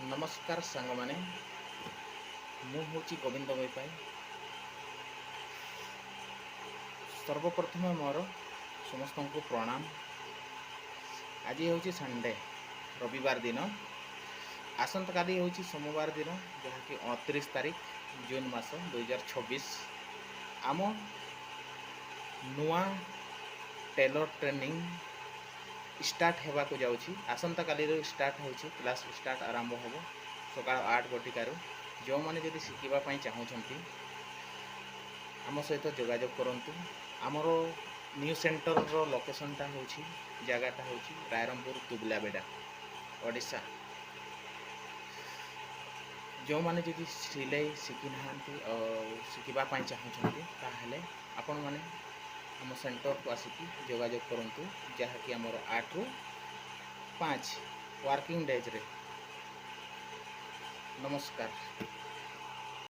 नमस्कार सांग मैंने मुझे गोविंद बैपाई सर्वप्रथम मोर समस्त को प्रणाम। आज हूँ संडे रविवार दिन आसंता काली हूँ सोमवार दिन जहाँकि 29 तारीख जून मास 2026 आम नुआ टेलर ट्रेनिंग स्टार्ट होगा जाऊँगी। आसंता काली स्टार्ट हो क्लास स्टार्ट आरंभ हो सका 8 घटिकार जो मैंने जब शिखापी चाहूँगी आम सहित जोगाजोग करूँ। आमर न्यू सेंटर रो लोकेशनटा हूँ जगहटा हूँ रायरंगपुर दुबलाबेड़ा ओडिशा। जो मैंने जब सिलाई शिखी ना शिखापी चाहूँगी ताहले आपण मैंने आम सेंटर को आसिक जोगाजोग करूँ जहाँकि आमर 8 ରୁ 5 वर्किंग डेज रे। नमस्कार।